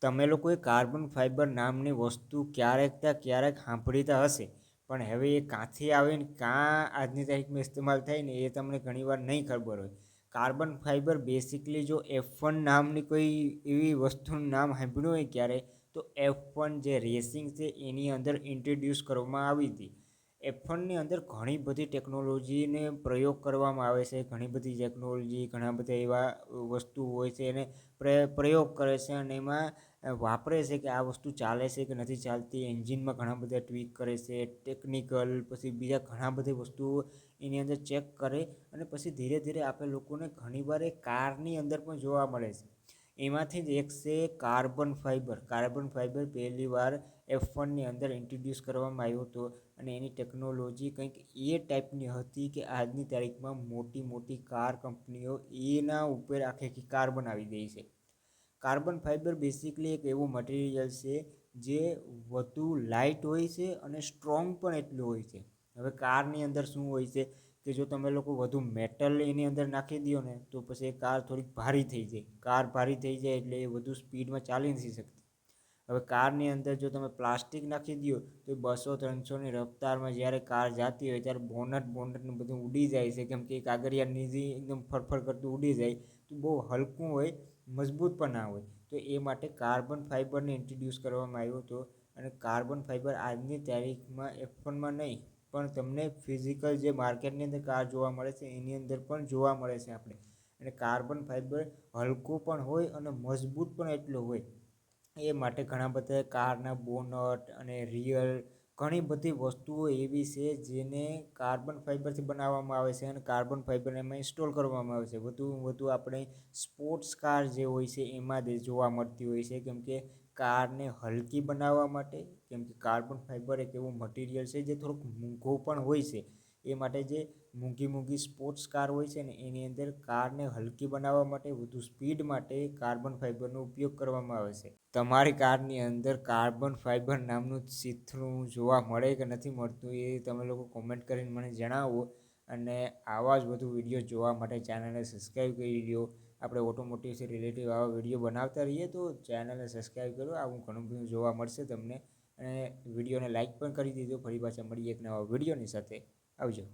તમે લોકોએ carbon fibre નામની વસ્તુ ક્યારેક સાંભળીતા હશે, પણ હવે એ ક્યાંથી આવે ને ક્યાં આજની તારીખમાં ઇસ્તેમાલ થાય ને એ તમને ઘણીવાર નહીં ખબર હોય. કાર્બન ફાઇબર બેસિકલી જો F1 નામની કોઈ એવી વસ્તુનું નામ સાંભળ્યું હોય ક્યારે, તો F1 જે રેસિંગ છે એની અંદર ઇન્ટ્રોડ્યુસ કરવામાં આવી હતી. F1ની અંદર ઘણી બધી ટેકનોલોજીને પ્રયોગ કરવામાં આવે છે, ઘણી બધી ટેકનોલોજી, ઘણા બધા એવા વસ્તુ હોય છે એને પ્રયોગ કરે છે અને એમાં વાપરે છે કે આ વસ્તુ ચાલે છે કે નથી ચાલતી. એન્જિનમાં ઘણા બધા ટ્વીક કરે છે, ટેકનિકલ, પછી બીજા ઘણા બધી વસ્તુઓ એની અંદર ચેક કરે અને પછી ધીરે ધીરે આપણે લોકોને ઘણીવાર એ કારની અંદર પણ જોવા મળે છે. એમાંથી જ એક છે કાર્બન ફાઇબર. કાર્બન ફાઇબર પહેલી વાર F1ની અંદર ઇન્ટ્રોડ્યુસ કરવામાં આવ્યો હતો અને એની ટેકનોલોજી કંઈક એ ટાઈપની હતી કે આજની તારીખમાં મોટી મોટી કાર કંપનીઓ એના ઉપર આખી કાર બનાવી દે છે. કાર્બન ફાઇબર બેસિકલી એક એવું મટીરિયલ છે જે વધુ લાઇટ હોય છે અને સ્ટ્રોંગ પણ એટલું હોય છે. હવે કારની અંદર શું હોય છે કે જો તમે લોકો વધુ મેટલ એની અંદર નાખી દો ને તો પછી એ કાર થોડીક ભારી થઈ જાય. કાર ભારી થઈ જાય એટલે એ વધુ સ્પીડમાં ચાલી નથી શકતી. હવે કારની અંદર જો તમે પ્લાસ્ટિક નાખી દો તો 200-300ની રફતારમાં જ્યારે કાર જતી હોય ત્યારે બોનટનું બધું ઉડી જાય છે, કેમ કે કાગળિયા નીચે એકદમ ફરફર કરતું ઉડી જાય તો બહુ હલકું હોય, મજબૂત પણ ના હોય. તો એ માટે કાર્બન ફાઇબરને ઇન્ટ્રોડ્યુસ કરવામાં આવ્યો હતો અને કાર્બન ફાઇબર આજની તારીખમાં F1માં નહીં પણ તમને ફિઝિકલ જે માર્કેટની અંદર કાર જોવા મળે છે એની અંદર પણ જોવા મળે છે આપણે. અને કાર્બન ફાઇબર હલકું પણ હોય અને મજબૂત પણ એટલું હોય. એ માટે ઘણા બધા કારના બોનટ અને રિયર ઘણી બધી વસ્તુઓ એવી છે જેને કાર્બન ફાઇબરથી બનાવવામાં આવે છે અને કાર્બન ફાઇબર એમાં ઇન્સ્ટોલ કરવામાં આવે છે. વધુ આપણે સ્પોર્ટ્સ કાર જે હોય છે એમાં જોવા મળતી હોય છે, કેમ કે કારને હલકી બનાવવા માટે, કેમ કે કાર્બન ફાઇબર એક એવું મટીરિયલ છે જે થોડુંક મોંઘું પણ હોય છે. એ માટે જે મોંઘી સ્પોર્ટ્સ કાર હોય છે ને એની અંદર કારને હલકી બનાવવા માટે, વધુ સ્પીડ માટે કાર્બન ફાઇબરનો ઉપયોગ કરવામાં આવે છે. તમારી કારની અંદર કાર્બન ફાઇબર નામનું ચિત્રું જોવા મળે કે નથી મળતું એ તમે લોકો કોમેન્ટ કરીને મને જણાવો. અને આવા જ વધુ વિડીયો જોવા માટે ચેનલને સબસ્ક્રાઈબ કરી દો. આપણે ઓટોમોટિવથી રિલેટિવ આવા વિડીયો બનાવતા રહીએ તો ચેનલને સબસ્ક્રાઈબ કરો. આવું ઘણું બધું જોવા મળશે તમને. અને વિડીયોને લાઇક પણ કરી દીધો. ફરી પાછા મળીએ એક નવા વિડીયોની સાથે. આવજો.